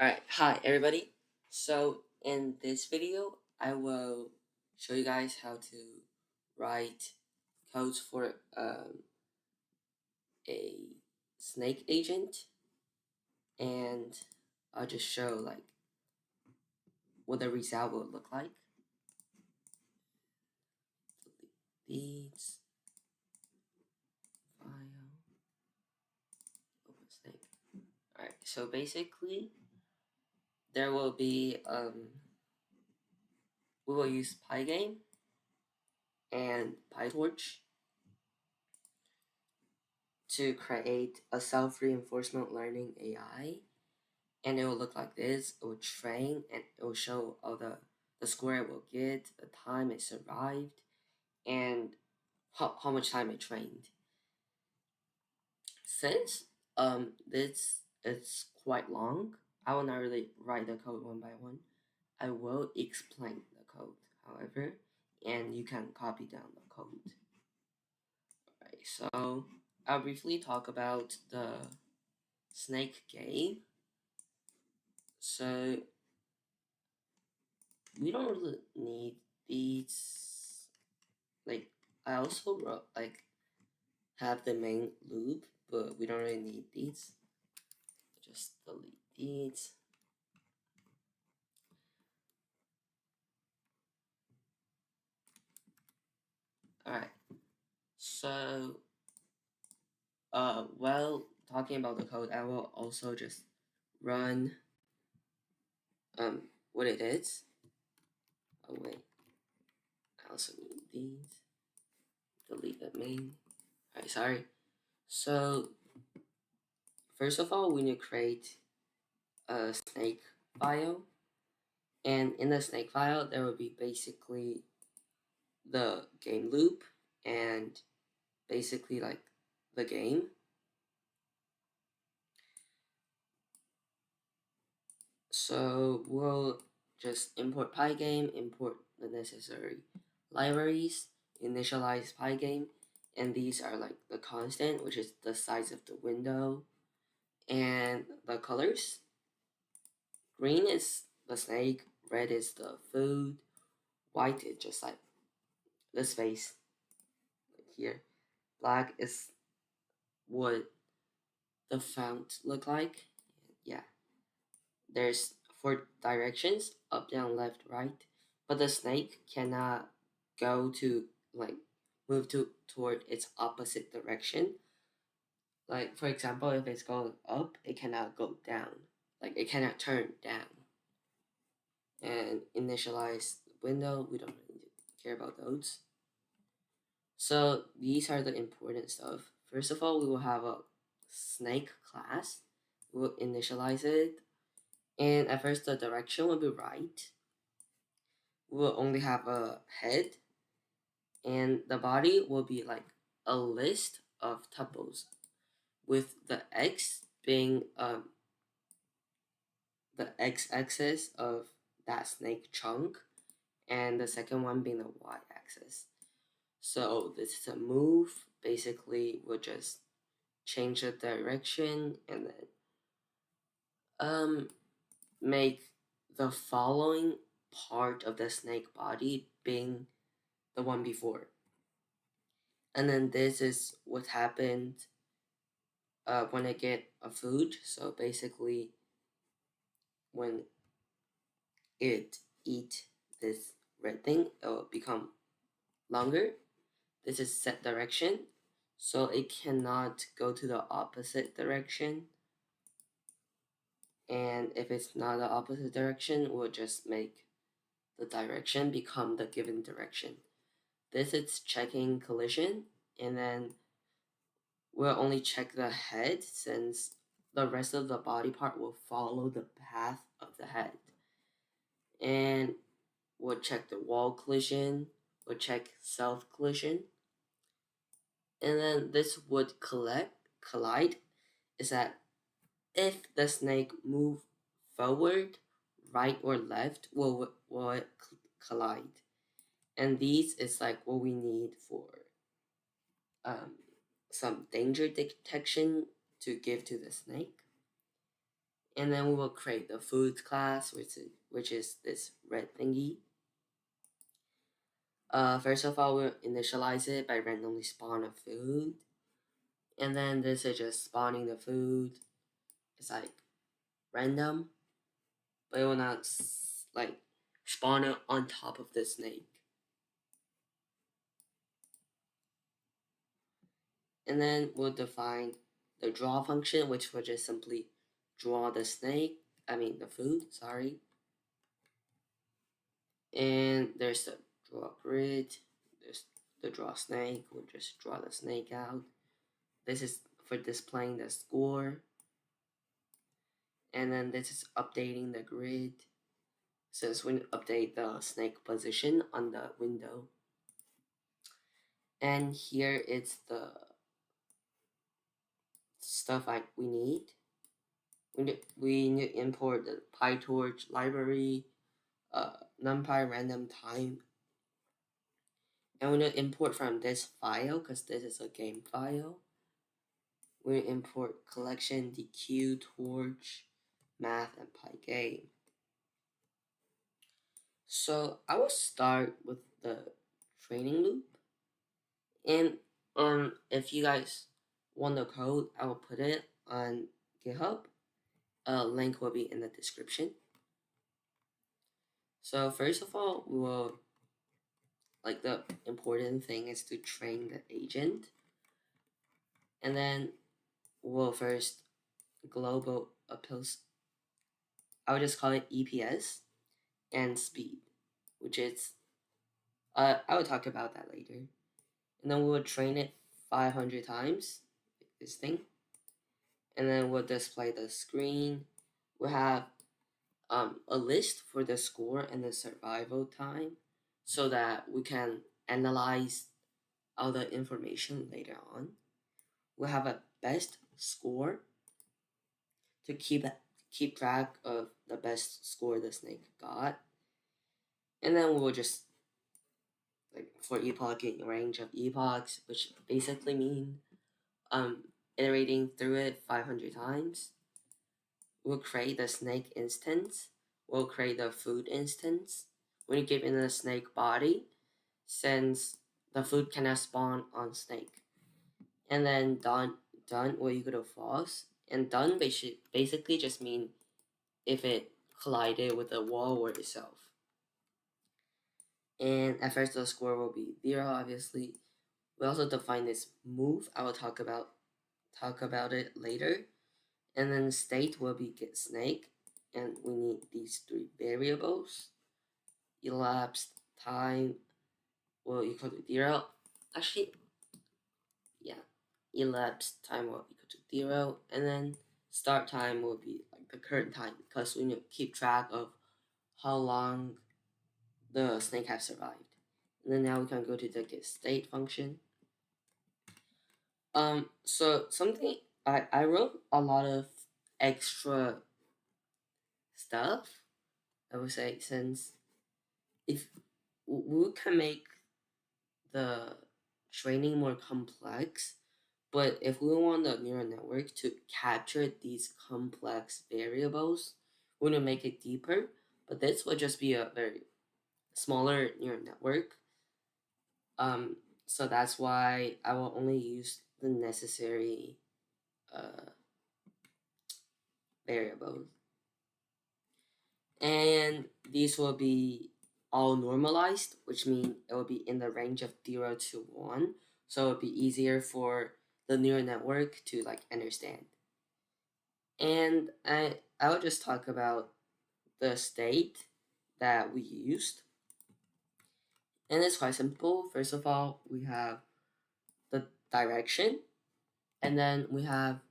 Alright, hi everybody. So in this video, I will show you guys how to write codes for a snake agent, and I'll just show like what the result will look like. These file open snake. Alright, so basically there will be we will use Pygame and Pytorch to create a self-reinforcement learning AI, and it will look like this. It will train and it will show all the score it will get, the time it survived, and how much time it trained. Since this is quite long, I will not really write the code one by one. I will explain the code, however, and you can copy down the code. Right, so I'll briefly talk about the snake game. So we don't really need these. Like, I also wrote like have the main loop, but we don't really need these. Just delete these. Alright, so while talking about the code, I will also just run what it is. Oh wait, I also need these. Delete the main. Alright, sorry. So first of all, we need to create a snake file, and in the snake file there will be basically the game loop and basically like the game. So we'll just import Pygame, import the necessary libraries, initialize Pygame, and these are like the constant, which is the size of the window, and the colors. Green is the snake, red is the food, white is just like the space here. Black is what the font look like. Yeah. There's 4 directions: up, down, left, right. But the snake cannot go to like move toward its opposite direction. Like for example, if it's going up, it cannot go down. Like it cannot turn down. And initialize window, we don't really care about those. So these are the important stuff. First of all, we will have a snake class. We will initialize it, and at first the direction will be right. We will only have a head, and the body will be like a list of tuples, with the x being the x-axis of that snake chunk, and the second one being the y-axis. So this is a move. Basically, we'll just change the direction and then make the following part of the snake body being the one before. And then this is what happened when I get a food. So basically, when it eat this red thing, it will become longer. This is set direction, so it cannot go to the opposite direction. And if it's not the opposite direction, we'll just make the direction become the given direction. This is checking collision, and then we'll only check the head since the rest of the body part will follow the path of the head. And we'll check the wall collision, we'll check self collision, and then this would collide is that if the snake move forward, right or left, will collide. And these is like what we need for some danger detection to give to the snake. And then we will create the food class, which is this red thingy. First of all, we'll initialize it by randomly spawn a food. And then this is just spawning the food. It's like random, but it will not like spawn it on top of the snake. And then we'll define the draw function, which will just simply draw the snake, the food, sorry. And there's the draw grid, there's the draw snake, we'll just draw the snake out. This is for displaying the score. And then this is updating the grid, since we update the snake position on the window. And here it's the stuff we need. We need to import the PyTorch library, NumPy random time, and we need to import from this file because this is a game file. We import collection, DQ, torch, math, and pygame. So I will start with the training loop, and if you guys want the code, I will put it on GitHub. A link will be in the description. So first of all, we will, the important thing is to train the agent, and then we'll first global appeals. I would just call it EPS and speed, which is I will talk about that later. And then we'll train it 500 times, this thing, and then we'll display the screen. We'll have a list for the score and the survival time, so that we can analyze all the information later on. We'll have a best score to keep track of the best score the snake got, and then we'll just for epoching range of epochs, which basically mean iterating through it 500 times. We'll create the snake instance. We'll create the food instance. When you give in the snake body, since the food cannot spawn on snake. And then done will equal to false. And done basically just mean if it collided with the wall or itself. And at first the score will be 0, obviously. We also define this move. I will talk about it later. And then state will be get snake, and we need these 3 variables. Elapsed time will equal to 0. Actually, yeah, elapsed time will equal to 0, and then start time will be the current time, because we need to keep track of how long the snake has survived. And then now we can go to the get state function. So something I wrote a lot of extra stuff, I would say, since if we can make the training more complex, but if we want the neural network to capture these complex variables, we want to make it deeper, but this would just be a very smaller neural network. So that's why I will only use the necessary variables. And these will be all normalized, which means it will be in the range of 0 to 1. So it'll be easier for the neural network to understand. And I will just talk about the state that we used. And it's quite simple. First of all, we have the direction, and then we have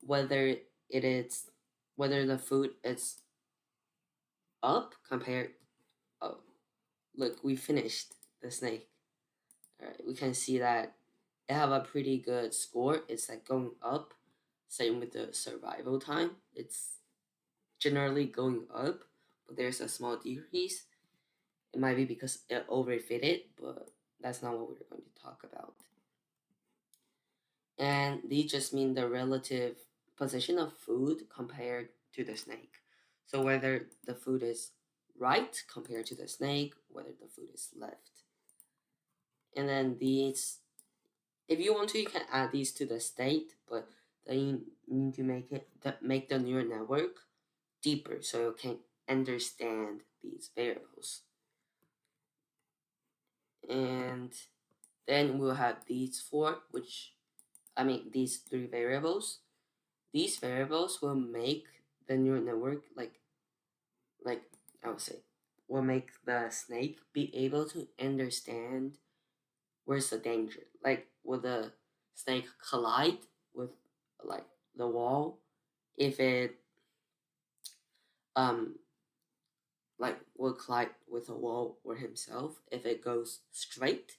whether the food is up compared. Oh, look, we finished the snake. All right, we can see that it have a pretty good score. It's going up. Same with the survival time. It's generally going up, but there's a small decrease. It might be because it overfitted, but that's not what we're going to talk about. And these just mean the relative position of food compared to the snake. So whether the food is right compared to the snake, whether the food is left. And then these, if you want to, you can add these to the state, but then you need to make the neural network deeper so you can understand these variables. And then we'll have these these three variables. These variables will make the neural network like I would say will make the snake be able to understand where's the danger. Like, will the snake collide with like the wall? If it um will collide with a wall or himself if it goes straight,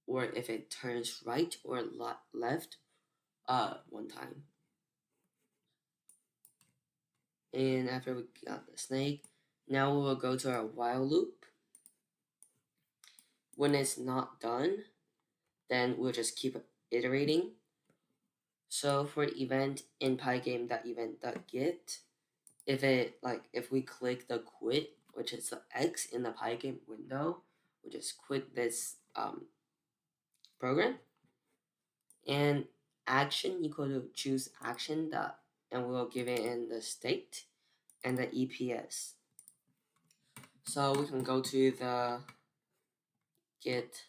or if it turns right or left one time. And after we got the snake, now we will go to our while loop. When it's not done, then we'll just keep iterating. So for event in pygame.event.get, if we click the quit, which is the X in the pygame window, we just quit this program. And action equal to choose action dot, and we'll give it in the state and the EPS. So we can go to the get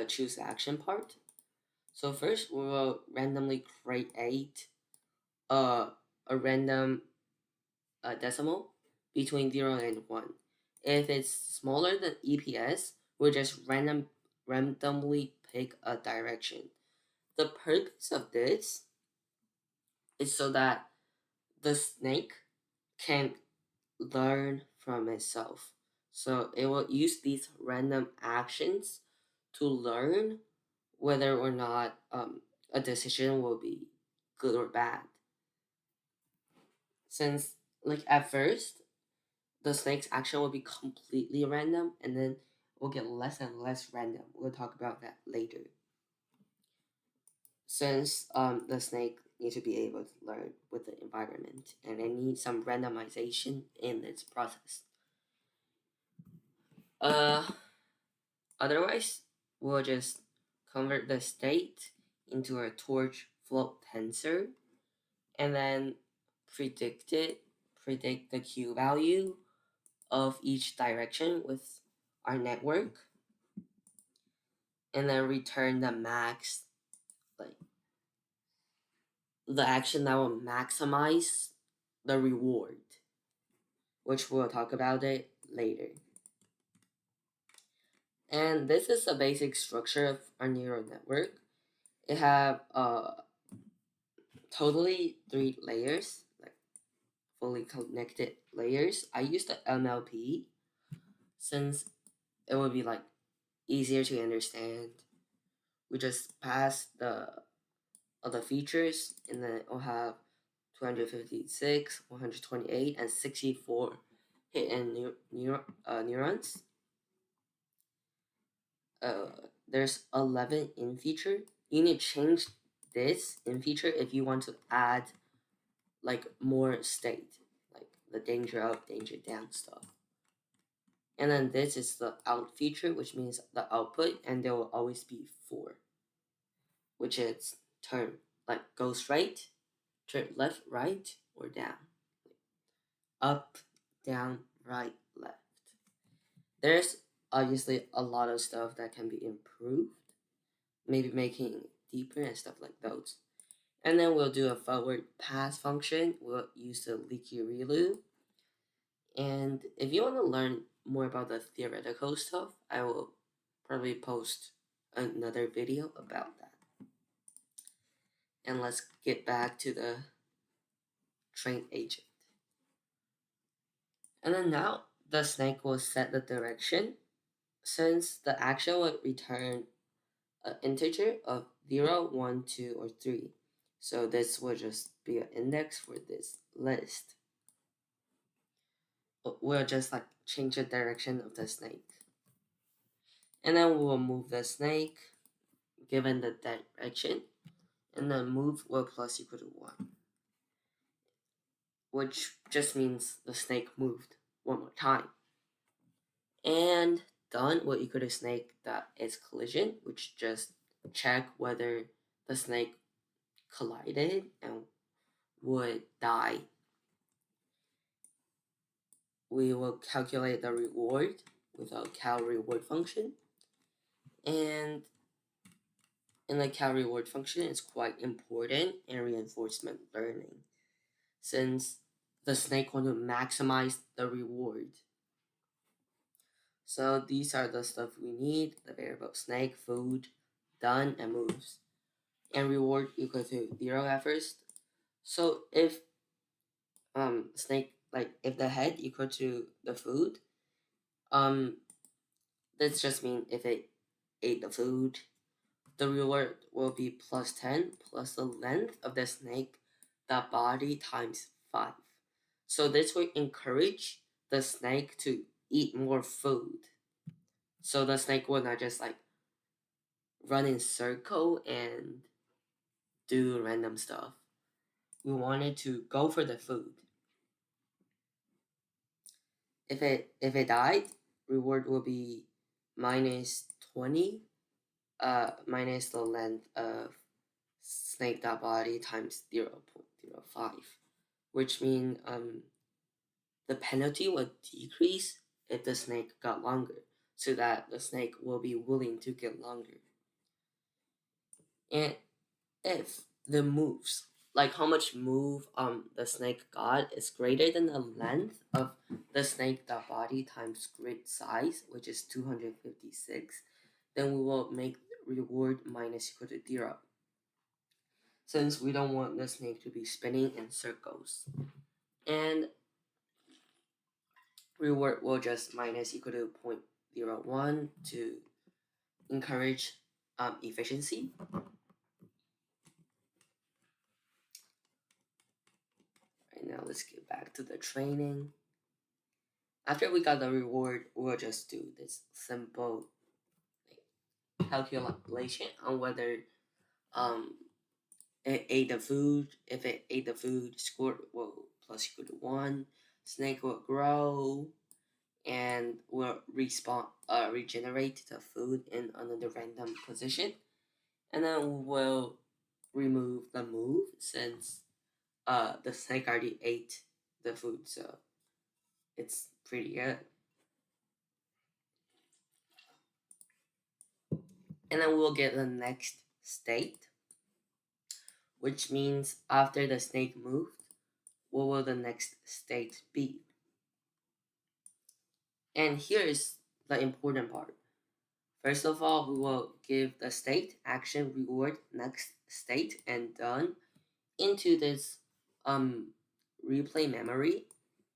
choose action part. So first we will randomly create a random decimal between 0 and 1. If it's smaller than EPS, we'll just randomly pick a direction. The purpose of this is so that the snake can learn from itself. So it will use these random actions to learn whether or not a decision will be good or bad. Since, like, at first, the snake's action will be completely random, and then will get less and less random. We'll talk about that later. Since the snake needs to be able to learn with the environment, and it needs some randomization in its process. Otherwise, we'll just convert the state into a torch float tensor, and then predict the Q value of each direction with our network, and then return the max, like the action that will maximize the reward, which we'll talk about it later. And this is the basic structure of our neural network. It have totally 3 layers, like fully connected layers. I use the MLP since it would be like easier to understand. We just pass the other features, and then it'll have 256, 128, and 64 hidden neurons. There's 11 in feature. You need to change this in feature if you want to add like more state, like the danger up, danger down stuff. And then this is the out feature, which means the output, and there will always be 4, which is turn, like go straight, turn left, right, or down. Up, down, right, left. There's obviously a lot of stuff that can be improved, maybe making it deeper and stuff like those. And then we'll do a forward pass function. We'll use the leaky ReLU. And if you want to learn more about the theoretical stuff, I will probably post another video about that. And let's get back to the train agent. And then now the snake will set the direction. Since the action would return an integer of 0, 1, 2, or 3. So this will just be an index for this list. We'll just like change the direction of the snake. And then we will move the snake given the direction. and then move will plus equal to 1, which just means the snake moved one more time. And done will equal to snake that is collision, which just check whether the snake collided and would die. We will calculate the reward with a cal reward function. And in the cal reward function, it's quite important in reinforcement learning, since the snake want to maximize the reward. So these are the stuff we need: the variable snake, food, done, and moves. And reward equal to 0 at first. So if snake, like if the head equal to the food, this just means if it ate the food, the reward will be plus 10 plus the length of the snake, the body times 5. So this will encourage the snake to eat more food. So the snake will not just like run in circle and do random stuff. We want it to go for the food. If it died, reward will be minus 20 minus the length of snake.body times 0.05, which means the penalty will decrease if the snake got longer, so that the snake will be willing to get longer. And if the moves, like how much move the snake got, is greater than the length of the snake.body times grid size, which is 256, then we will make reward minus equal to 0, since we don't want the snake to be spinning in circles. And reward will just minus equal to 0.01 to encourage efficiency. Right now, let's get back to the training. After we got the reward, we'll just do this simple calculation on whether it ate the food. If it ate the food, score will plus equal to 1. Snake will grow and will regenerate the food in another random position. And then we'll remove the move, since the snake already ate the food, so it's pretty good. And then we'll get the next state, which means after the snake moved, what will the next state be? And here is the important part. First of all, we will give the state, action, reward, next state, and done into this replay memory.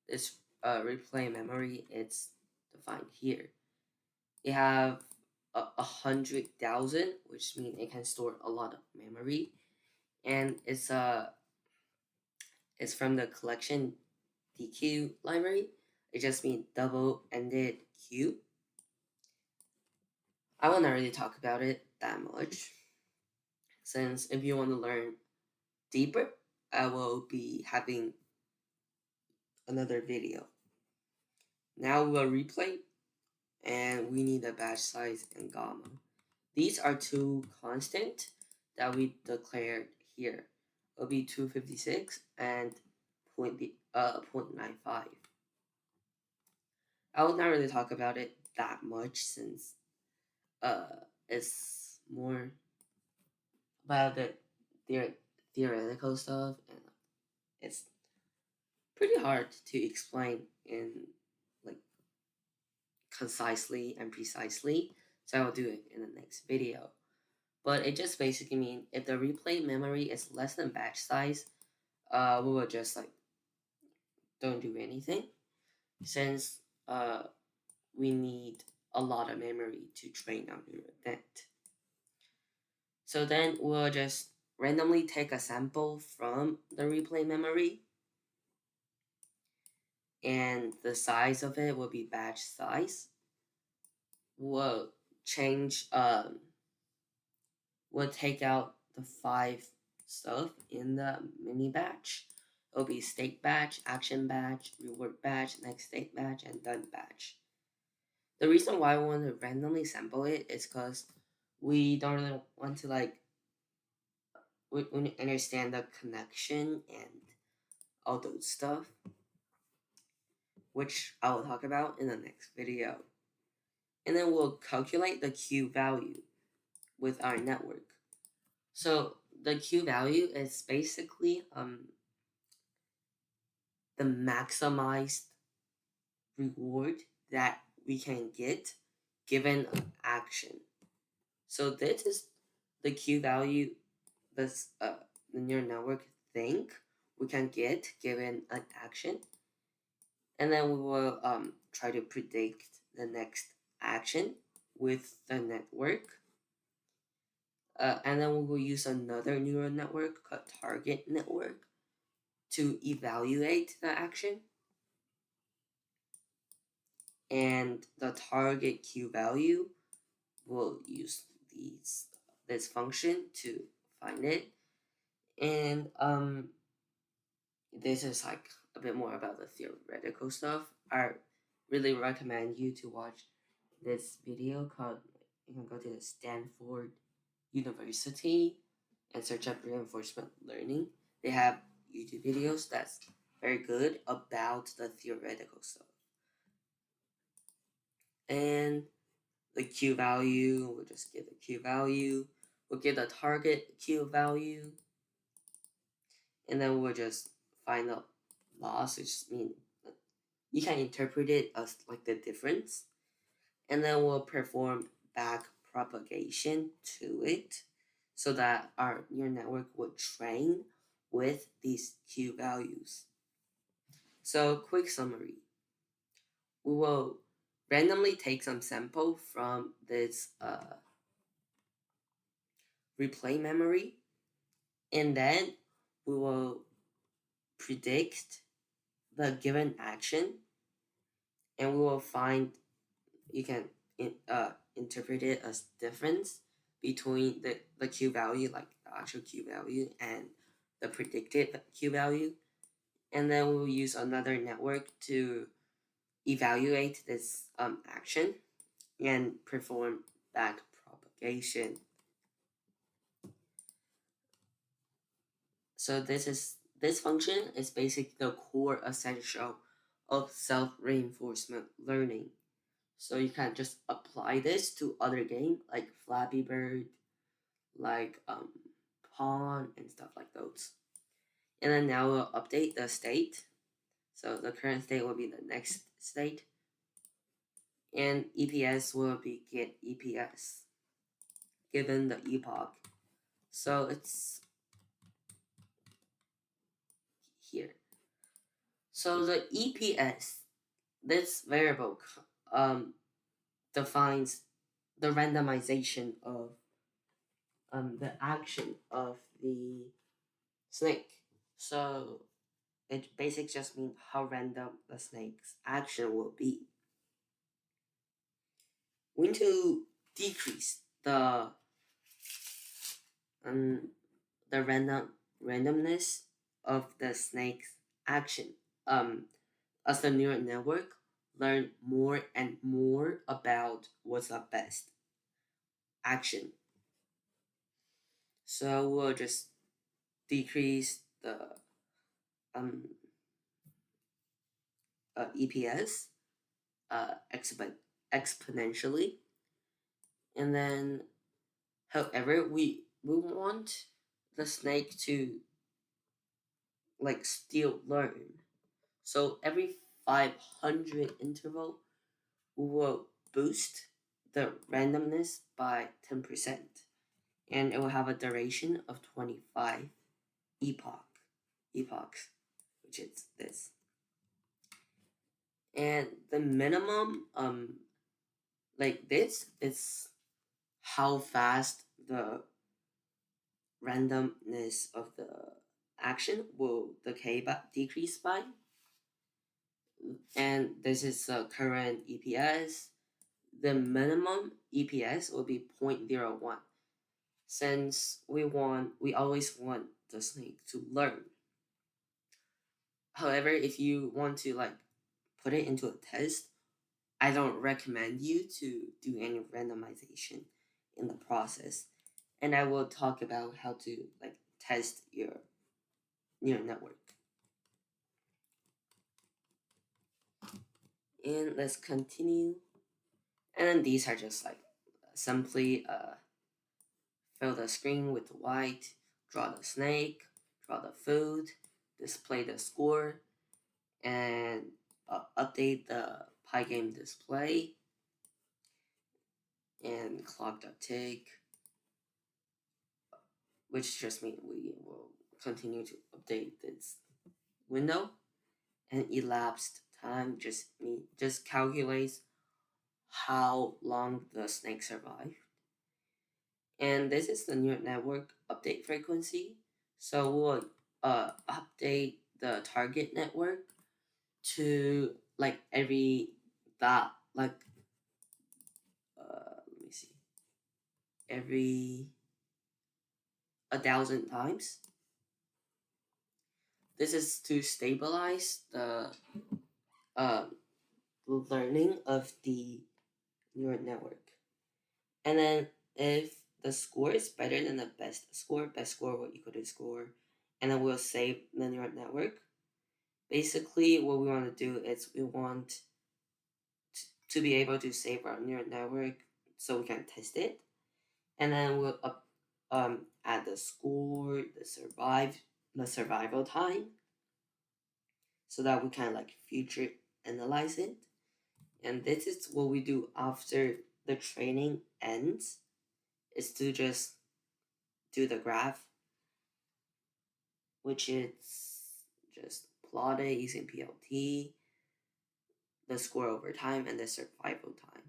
This replay memory, it's defined here. You have 100,000, which means it can store a lot of memory, and it's from the collection DQ library. It just means double-ended queue. I will not really talk about it that much, since if you want to learn deeper, I will be having another video. Now we'll replay, and we need a batch size and gamma. These are two constant that we declared here. It'll be 256 and 0.95. I will not really talk about it that much, since it's more about the theoretical stuff, and it's pretty hard to explain in like concisely and precisely, so I will do it in the next video. But it just basically means if the replay memory is less than batch size, we will just like don't do anything, since we need a lot of memory to train our neural net. So then we'll just randomly take a sample from the replay memory, and the size of it will be batch size. We'll change we'll take out the 5 stuff in the mini batch. It'll be state batch, action batch, reward batch, next state batch, and done batch. The reason why I want to randomly sample it is because we don't really want to we understand the connection and all those stuff, which I will talk about in the next video. And then we'll calculate the Q value with our network. So the Q value is basically the maximized reward that we can get given an action. So this is the Q value this the neural network think we can get given an action, and then we will try to predict the next action with the network. And then we will use another neural network called target network to evaluate the action. And the target Q value will use this function to find it. And this is like a bit more about the theoretical stuff. I really recommend you to watch this video called, you can go to the Stanford University and search up reinforcement learning. They have YouTube videos that's very good about the theoretical stuff. And the Q value, we'll just give the Q value. We'll give the target Q value. And then we'll just find the loss, which means you can interpret it as like the difference. And then we'll perform back propagation to it so that our neural network would train with these Q values. So quick summary. We will randomly take some sample from this replay memory, and then we will predict the given action, and we will find, you can interpret it as difference between the Q value, like the actual Q value, and the predicted Q value. And then we will use another network to evaluate this action and perform back propagation. So this function is basically the core essential of self-reinforcement learning. So you can just apply this to other games like Flappy Bird, like Pawn and stuff like those. And then now we'll update the state. So the current state will be the next state. And EPS will be get EPS given the epoch. So it's here. So the EPS, this variable defines the randomization of the action of the snake. So it basically just means how random the snake's action will be. We need to decrease the randomness of the snake's action. As the neural network learn more and more about what's the best action. So we'll just decrease the EPS exponentially, and then however we want the snake to like still learn. So every 500 interval we will boost the randomness by 10%, and it will have a duration of 25 epochs, which is this. And the minimum like this is how fast the randomness of the action will decrease by. And this is the current EPS. The minimum EPS will be 0.01. since we always want the snake to learn. However, if you want to like put it into a test, I don't recommend you to do any randomization in the process. And I will talk about how to like test your neural network. And let's continue. And then these are just like simply fill the screen with white, draw the snake, draw the food, display the score, and update the Pygame display, and clock the tick, which just means we will continue to update this window. And elapsed time just calculates how long the snake survived. And this is the neural network update frequency. So we'll update the target network to like every dot, like let me see, every 1,000 times. This is to stabilize the uh, learning of the neural network. And then if the score is better than the best score will equal to score, and then we'll save the neural network. Basically, what we want to do is we want to be able to save our neural network so we can test it, and then we'll add the score, the survival time, so that we can like future analyze it. And this is what we do after the training ends, is to just do the graph, which is just plot it using PLT, the score over time, and the survival time.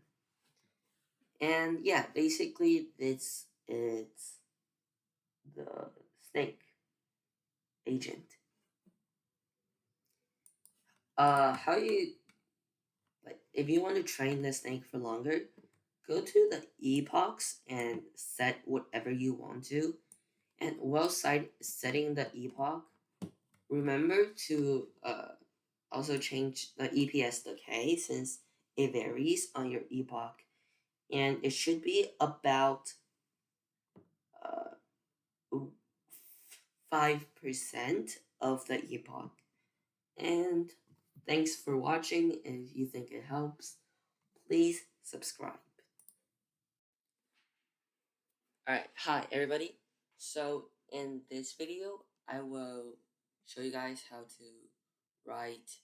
And yeah, basically this is the snake agent. How you like if you want to train the snake for longer, go to the epochs and set whatever you want to. And while setting the epoch, remember to also change the EPS decay since it varies on your epoch, and it should be about 5% of the epoch. And thanks for watching. If you think it helps, please subscribe. Alright, hi everybody. So in this video, I will show you guys how to write